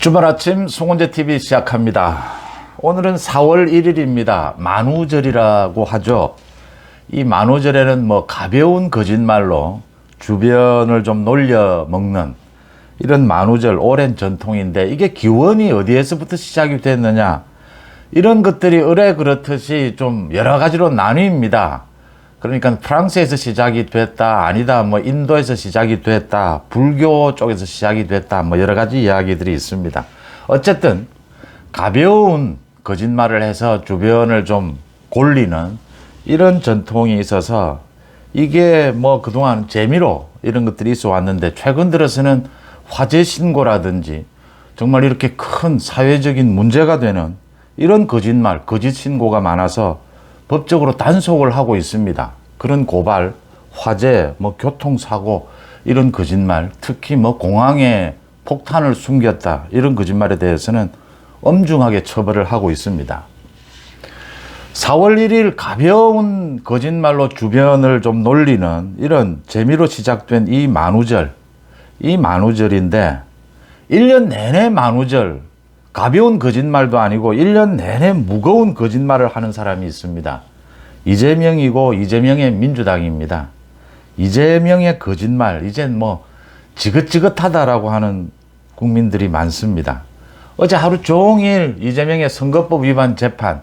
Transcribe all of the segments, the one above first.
주말 아침 송원재TV 시작합니다. 오늘은 4월 1일입니다. 만우절이라고 하죠. 이 만우절에는 가벼운 거짓말로 주변을 좀 놀려 먹는 이런 만우절 오랜 전통인데, 이게 기원이 어디에서부터 시작이 됐느냐, 이런 것들이 의뢰 그렇듯이 좀 여러 가지로 나뉩니다. 그러니까 프랑스에서 시작이 됐다, 아니다, 인도에서 시작이 됐다, 불교 쪽에서 시작이 됐다, 여러 가지 이야기들이 있습니다. 어쨌든 가벼운 거짓말을 해서 주변을 좀 골리는 이런 전통이 있어서, 이게 그동안 재미로 이런 것들이 있어 왔는데, 최근 들어서는 화재 신고라든지 정말 이렇게 큰 사회적인 문제가 되는 이런 거짓말, 거짓 신고가 많아서 법적으로 단속을 하고 있습니다. 그런 고발, 화재, 교통사고, 이런 거짓말, 특히 공항에 폭탄을 숨겼다, 이런 거짓말에 대해서는 엄중하게 처벌을 하고 있습니다. 4월 1일 가벼운 거짓말로 주변을 좀 놀리는 이런 재미로 시작된 이 만우절, 이 만우절인데 1년 내내 만우절, 가벼운 거짓말도 아니고 1년 내내 무거운 거짓말을 하는 사람이 있습니다. 이재명이고 이재명의 민주당입니다. 이재명의 거짓말, 이젠 지긋지긋하다라고 하는 국민들이 많습니다. 어제 하루 종일 이재명의 선거법 위반 재판,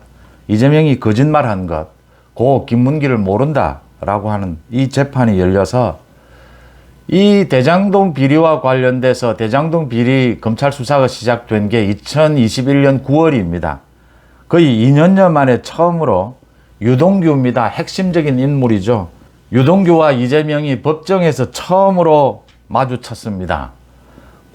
이재명이 거짓말한 것, 고 김문기를 모른다라고 하는 이 재판이 열려서, 이 대장동 비리와 관련돼서 대장동 비리 검찰 수사가 시작된 게 2021년 9월입니다. 거의 2년여 만에 처음으로 유동규입니다. 핵심적인 인물이죠. 유동규와 이재명이 법정에서 처음으로 마주쳤습니다.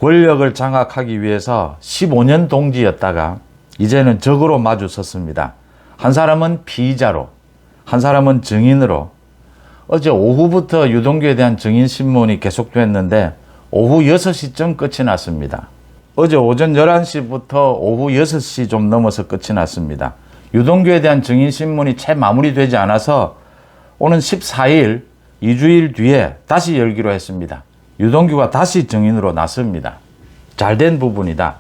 권력을 장악하기 위해서 15년 동지였다가 이제는 적으로 마주섰습니다. 한 사람은 피의자로, 한 사람은 증인으로. 어제 오후부터 유동규에 대한 증인신문이 계속됐는데 오후 6시쯤 끝이 났습니다. 어제 오전 11시부터 오후 6시 좀 넘어서 끝이 났습니다. 유동규에 대한 증인신문이 채 마무리되지 않아서 오는 14일, 2주일 뒤에 다시 열기로 했습니다. 유동규가 다시 증인으로 나섭니다. 잘된 부분이다.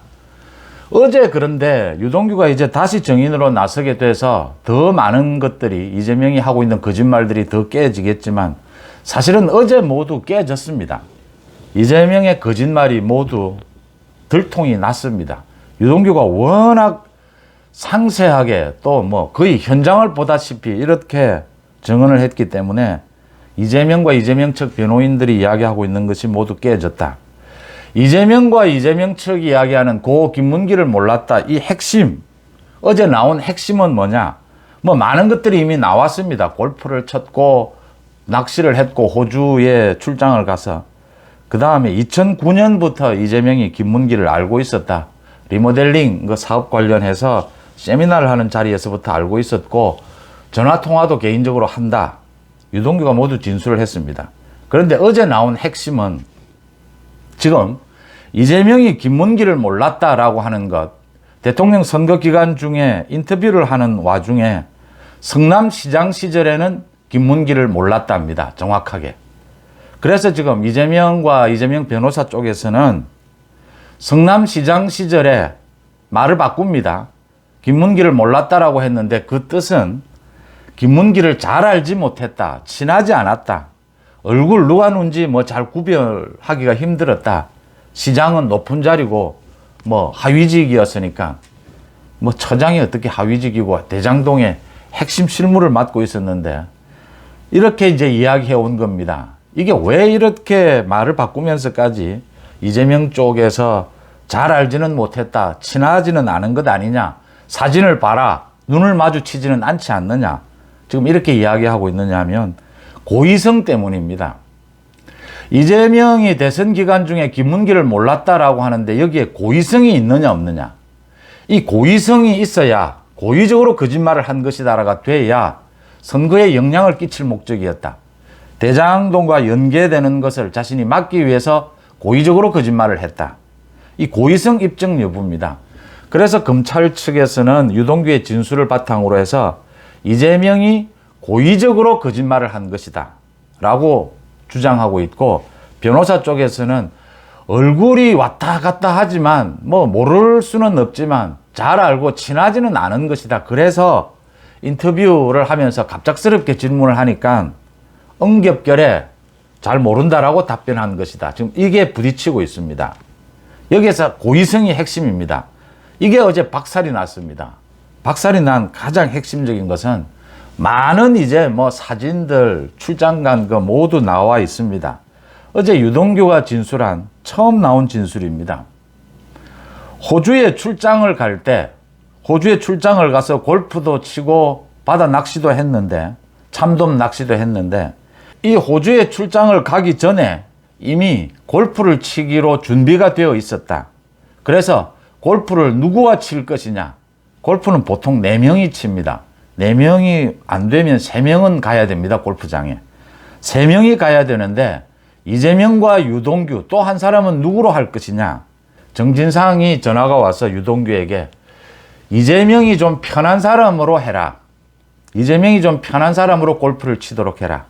어제 그런데 유동규가 이제 다시 증인으로 나서게 돼서 더 많은 것들이, 이재명이 하고 있는 거짓말들이 더 깨지겠지만 사실은 어제 모두 깨졌습니다. 이재명의 거짓말이 모두 들통이 났습니다. 유동규가 워낙 상세하게 또 거의 현장을 보다시피 이렇게 증언을 했기 때문에 이재명과 이재명 측 변호인들이 이야기하고 있는 것이 모두 깨졌다. 이재명과 이재명 측이 이야기하는 고 김문기를 몰랐다. 이 핵심, 어제 나온 핵심은 뭐냐? 많은 것들이 이미 나왔습니다. 골프를 쳤고 낚시를 했고 호주에 출장을 가서, 그 다음에 2009년부터 이재명이 김문기를 알고 있었다. 리모델링 사업 관련해서 세미나를 하는 자리에서부터 알고 있었고 전화통화도 개인적으로 한다. 유동규가 모두 진술을 했습니다. 그런데 어제 나온 핵심은 지금 이재명이 김문기를 몰랐다라고 하는 것, 대통령 선거 기간 중에 인터뷰를 하는 와중에 성남시장 시절에는 김문기를 몰랐답니다. 정확하게. 그래서 지금 이재명과 이재명 변호사 쪽에서는 성남시장 시절에 말을 바꿉니다. 김문기를 몰랐다라고 했는데 그 뜻은 김문기를 잘 알지 못했다, 친하지 않았다, 얼굴 누가 누군지 잘 구별하기가 힘들었다, 시장은 높은 자리고 하위직이었으니까 처장이 어떻게 하위직이고 대장동의 핵심 실무를 맡고 있었는데, 이렇게 이제 이야기해 온 겁니다. 이게 왜 이렇게 말을 바꾸면서까지 이재명 쪽에서 잘 알지는 못했다, 친하지는 않은 것 아니냐, 사진을 봐라, 눈을 마주치지는 않지 않느냐, 지금 이렇게 이야기하고 있느냐 하면 고의성 때문입니다. 이재명이 대선 기간 중에 김문기를 몰랐다라고 하는데 여기에 고의성이 있느냐 없느냐, 이 고의성이 있어야, 고의적으로 거짓말을 한 것이다라가 돼야 선거에 영향을 끼칠 목적이었다. 대장동과 연계되는 것을 자신이 막기 위해서 고의적으로 거짓말을 했다. 이 고의성 입증 여부입니다. 그래서 검찰 측에서는 유동규의 진술을 바탕으로 해서 이재명이 고의적으로 거짓말을 한 것이다 라고 주장하고 있고, 변호사 쪽에서는 얼굴이 왔다 갔다 하지만 뭐 모를 수는 없지만 잘 알고 친하지는 않은 것이다. 그래서 인터뷰를 하면서 갑작스럽게 질문을 하니까 엉겹결에 잘 모른다라고 답변한 것이다. 지금 이게 부딪히고 있습니다. 여기에서 고의성이 핵심입니다. 이게 어제 박살이 났습니다. 박살이 난 가장 핵심적인 것은 많은 이제 뭐 사진들, 출장 간 거 모두 나와 있습니다. 어제 유동규가 진술한 처음 나온 진술입니다. 호주에 출장을 갈 때, 호주에 출장을 가서 골프도 치고 바다 낚시도 했는데, 참돔 낚시도 했는데, 이 호주에 출장을 가기 전에 이미 골프를 치기로 준비가 되어 있었다. 그래서 골프를 누구와 칠 것이냐? 골프는 보통 4명이 칩니다. 4명이 안 되면 3명은 가야 됩니다. 골프장에. 3명이 가야 되는데 이재명과 유동규 또 한 사람은 누구로 할 것이냐? 정진상이 전화가 와서 유동규에게 이재명이 좀 편한 사람으로 해라. 이재명이 좀 편한 사람으로 골프를 치도록 해라.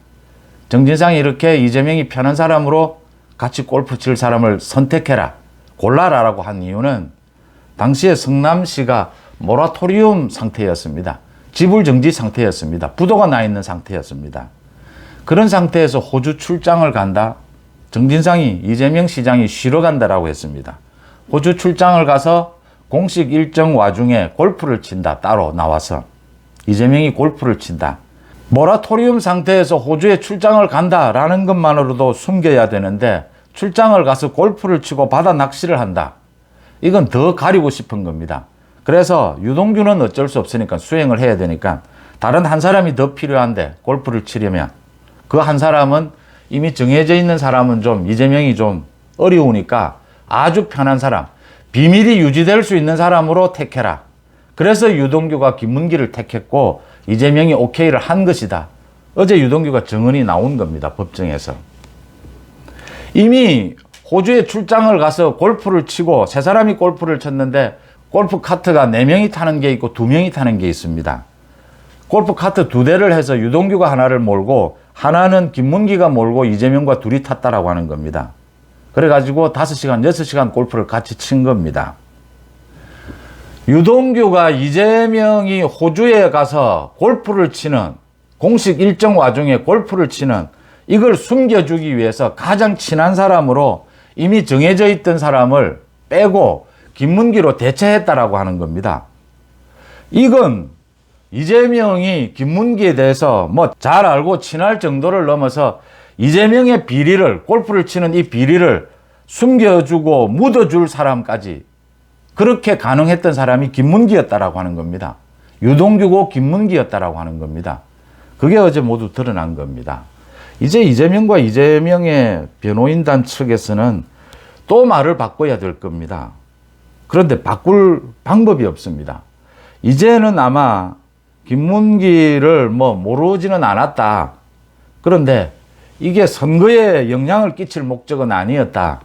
정진상이 이렇게 이재명이 편한 사람으로 같이 골프 칠 사람을 선택해라. 골라라라고 한 이유는 당시에 성남시가 모라토리움 상태였습니다. 지불정지 상태였습니다. 부도가 나 있는 상태였습니다. 그런 상태에서 호주 출장을 간다. 정진상이 이재명 시장이 쉬러 간다라고 했습니다. 호주 출장을 가서 공식 일정 와중에 골프를 친다. 따로 나와서. 이재명이 골프를 친다. 모라토리움 상태에서 호주에 출장을 간다라는 것만으로도 숨겨야 되는데 출장을 가서 골프를 치고 바다 낚시를 한다. 이건 더 가리고 싶은 겁니다. 그래서 유동규는 어쩔 수 없으니까 수행을 해야 되니까 다른 한 사람이 더 필요한데 골프를 치려면 그 한 사람은 이미 정해져 있는 사람은 좀 이재명이 좀 어려우니까 아주 편한 사람, 비밀이 유지될 수 있는 사람으로 택해라. 그래서 유동규가 김문기를 택했고 이재명이 오케이를 한 것이다. 어제 유동규가 증언이 나온 겁니다. 법정에서. 이미 호주에 출장을 가서 골프를 치고 세 사람이 골프를 쳤는데 골프 카트가 4명이 타는 게 있고 2명이 타는 게 있습니다. 골프 카트 2대를 해서 유동규가 하나를 몰고 하나는 김문기가 몰고 이재명과 둘이 탔다라고 하는 겁니다. 그래가지고 5시간, 6시간 골프를 같이 친 겁니다. 유동규가 이재명이 호주에 가서 골프를 치는 공식 일정 와중에 골프를 치는 이걸 숨겨주기 위해서 가장 친한 사람으로 이미 정해져 있던 사람을 빼고 김문기로 대체했다라고 하는 겁니다. 이건 이재명이 김문기에 대해서 뭐 잘 알고 친할 정도를 넘어서 이재명의 비리를, 골프를 치는 이 비리를 숨겨주고 묻어줄 사람까지 그렇게 가능했던 사람이 김문기였다라고 하는 겁니다. 유동규고 김문기였다라고 하는 겁니다. 그게 어제 모두 드러난 겁니다. 이제 이재명과 이재명의 변호인단 측에서는 또 말을 바꿔야 될 겁니다. 그런데 바꿀 방법이 없습니다. 이제는 아마 김문기를 뭐 모르지는 않았다. 그런데 이게 선거에 영향을 끼칠 목적은 아니었다.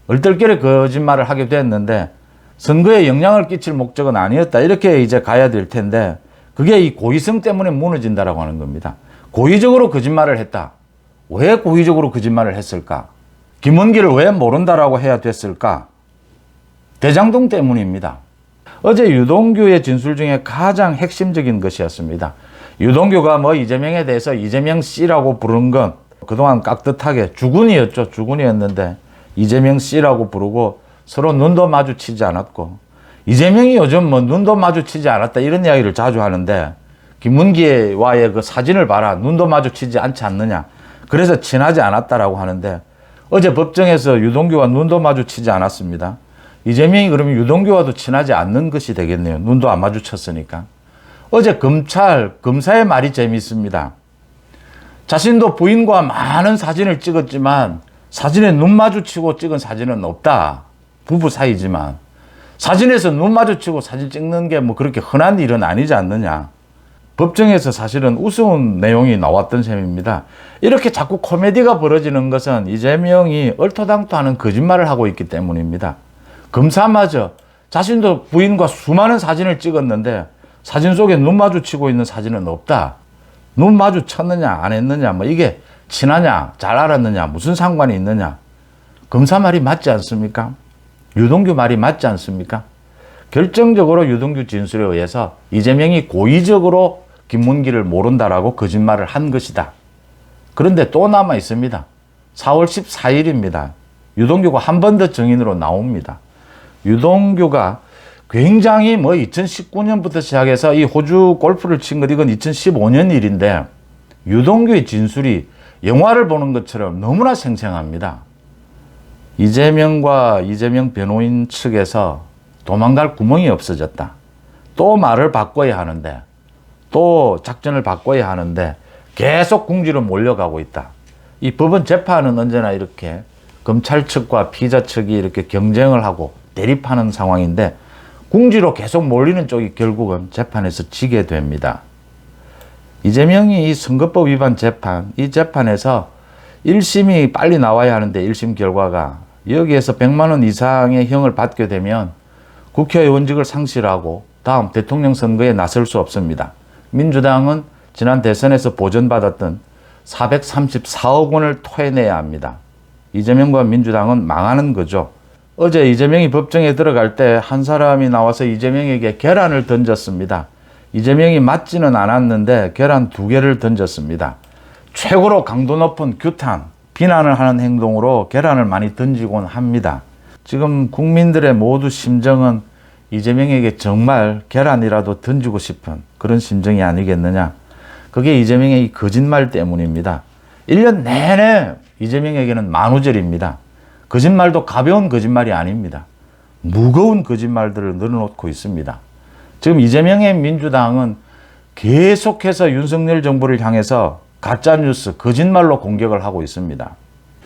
얼떨결에 거짓말을 하게 됐는데 선거에 영향을 끼칠 목적은 아니었다. 이렇게 이제 가야 될 텐데 그게 이 고의성 때문에 무너진다라고 하는 겁니다. 고의적으로 거짓말을 했다. 왜 고의적으로 거짓말을 했을까? 김문기를 왜 모른다라고 해야 됐을까? 대장동 때문입니다. 어제 유동규의 진술 중에 가장 핵심적인 것이었습니다. 유동규가 뭐 이재명에 대해서 이재명 씨라고 부른 건 그동안 깍듯하게 주군이었죠. 주군이었는데 이재명 씨라고 부르고 서로 눈도 마주치지 않았고 이재명이 요즘 뭐 눈도 마주치지 않았다 이런 이야기를 자주 하는데 김문기와의 그 사진을 봐라. 눈도 마주치지 않지 않느냐. 그래서 친하지 않았다라고 하는데 어제 법정에서 유동규와 눈도 마주치지 않았습니다. 이재명이 그러면 유동규와도 친하지 않는 것이 되겠네요. 눈도 안 마주쳤으니까. 어제 검사의 말이 재미있습니다. 자신도 부인과 많은 사진을 찍었지만 사진에 눈 마주치고 찍은 사진은 없다. 부부 사이지만. 사진에서 눈 마주치고 사진 찍는 게 뭐 그렇게 흔한 일은 아니지 않느냐. 법정에서 사실은 우스운 내용이 나왔던 셈입니다. 이렇게 자꾸 코미디가 벌어지는 것은 이재명이 얼토당토하는 거짓말을 하고 있기 때문입니다. 검사마저 자신도 부인과 수많은 사진을 찍었는데 사진 속에 눈 마주치고 있는 사진은 없다. 눈 마주쳤느냐 안 했느냐 뭐 이게 친하냐 잘 알았느냐 무슨 상관이 있느냐 검사 말이 맞지 않습니까? 유동규 말이 맞지 않습니까? 결정적으로 유동규 진술에 의해서 이재명이 고의적으로 김문기를 모른다라고 거짓말을 한 것이다. 그런데 또 남아 있습니다. 4월 14일입니다. 유동규가 한 번 더 증인으로 나옵니다. 유동규가 굉장히 2019년부터 시작해서 이 호주 골프를 친 것 이건 2015년 일인데 유동규의 진술이 영화를 보는 것처럼 너무나 생생합니다. 이재명과 이재명 변호인 측에서 도망갈 구멍이 없어졌다. 또 말을 바꿔야 하는데 또 작전을 바꿔야 하는데 계속 궁지로 몰려가고 있다. 이 법원 재판은 언제나 이렇게 검찰 측과 피의자 측이 이렇게 경쟁을 하고 대립하는 상황인데 궁지로 계속 몰리는 쪽이 결국은 재판에서 지게 됩니다. 이재명이 이 선거법 위반 재판, 이 재판에서 1심이 빨리 나와야 하는데 1심 결과가 여기에서 100만 원 이상의 형을 받게 되면 국회의원직을 상실하고 다음 대통령 선거에 나설 수 없습니다. 민주당은 지난 대선에서 보전받았던 434억 원을 토해내야 합니다. 이재명과 민주당은 망하는 거죠. 어제 이재명이 법정에 들어갈 때 한 사람이 나와서 이재명에게 계란을 던졌습니다. 이재명이 맞지는 않았는데 계란 2개를 던졌습니다. 최고로 강도 높은 규탄, 비난을 하는 행동으로 계란을 많이 던지곤 합니다. 지금 국민들의 모두 심정은 이재명에게 정말 계란이라도 던지고 싶은 그런 심정이 아니겠느냐. 그게 이재명의 이 거짓말 때문입니다. 1년 내내 이재명에게는 만우절입니다. 거짓말도 가벼운 거짓말이 아닙니다. 무거운 거짓말들을 늘어놓고 있습니다. 지금 이재명의 민주당은 계속해서 윤석열 정부를 향해서 가짜뉴스, 거짓말로 공격을 하고 있습니다.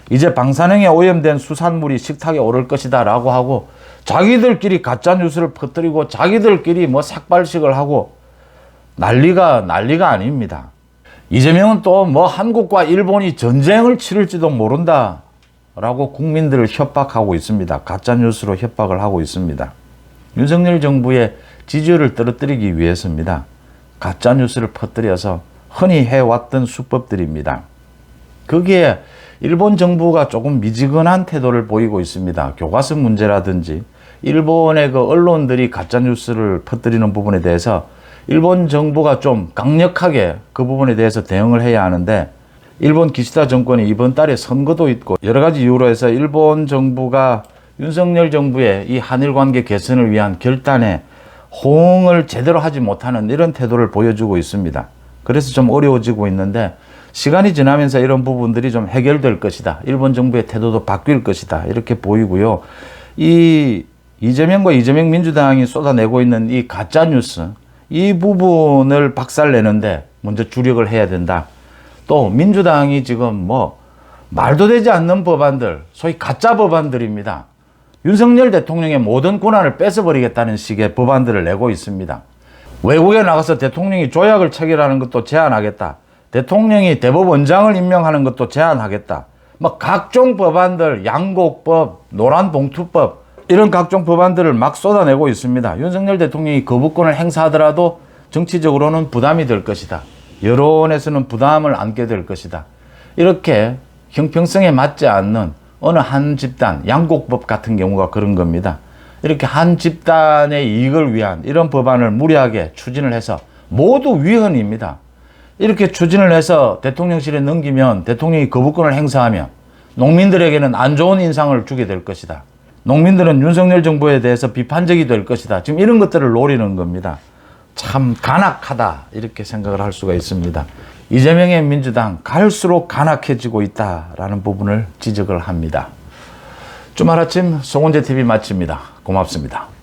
이제 방사능에 오염된 수산물이 식탁에 오를 것이다 라고 하고 자기들끼리 가짜뉴스를 퍼뜨리고 자기들끼리 삭발식을 하고 난리가 아닙니다. 이재명은 또 한국과 일본이 전쟁을 치를지도 모른다 라고 국민들을 협박하고 있습니다. 가짜뉴스로 협박을 하고 있습니다. 윤석열 정부의 지지율을 떨어뜨리기 위해서입니다. 가짜뉴스를 퍼뜨려서 흔히 해왔던 수법들입니다. 거기에 일본 정부가 조금 미지근한 태도를 보이고 있습니다. 교과서 문제라든지 일본의 그 언론들이 가짜뉴스를 퍼뜨리는 부분에 대해서 일본 정부가 좀 강력하게 그 부분에 대해서 대응을 해야 하는데 일본 기시다 정권이 이번 달에 선거도 있고 여러 가지 이유로 해서 일본 정부가 윤석열 정부의 이 한일 관계 개선을 위한 결단에 호응을 제대로 하지 못하는 이런 태도를 보여주고 있습니다. 그래서 좀 어려워지고 있는데 시간이 지나면서 이런 부분들이 좀 해결될 것이다. 일본 정부의 태도도 바뀔 것이다. 이렇게 보이고요. 이 이재명과 이재명 민주당이 쏟아내고 있는 이 가짜뉴스, 이 부분을 박살내는데 먼저 주력을 해야 된다. 또 민주당이 지금 말도 되지 않는 법안들, 소위 가짜 법안들입니다. 윤석열 대통령의 모든 권한을 뺏어버리겠다는 식의 법안들을 내고 있습니다. 외국에 나가서 대통령이 조약을 체결하는 것도 제한하겠다. 대통령이 대법원장을 임명하는 것도 제한하겠다. 각종 법안들, 양곡법, 노란봉투법 이런 각종 법안들을 막 쏟아내고 있습니다. 윤석열 대통령이 거부권을 행사하더라도 정치적으로는 부담이 될 것이다. 여론에서는 부담을 안게 될 것이다. 이렇게 형평성에 맞지 않는 어느 한 집단, 양곡법 같은 경우가 그런 겁니다. 이렇게 한 집단의 이익을 위한 이런 법안을 무리하게 추진을 해서 모두 위헌입니다. 이렇게 추진을 해서 대통령실에 넘기면 대통령이 거부권을 행사하면 농민들에게는 안 좋은 인상을 주게 될 것이다. 농민들은 윤석열 정부에 대해서 비판적이 될 것이다. 지금 이런 것들을 노리는 겁니다. 참 간악하다 이렇게 생각을 할 수가 있습니다. 이재명의 민주당 갈수록 간악해지고 있다라는 부분을 지적을 합니다. 주말 아침 송원재 TV 마칩니다. 고맙습니다.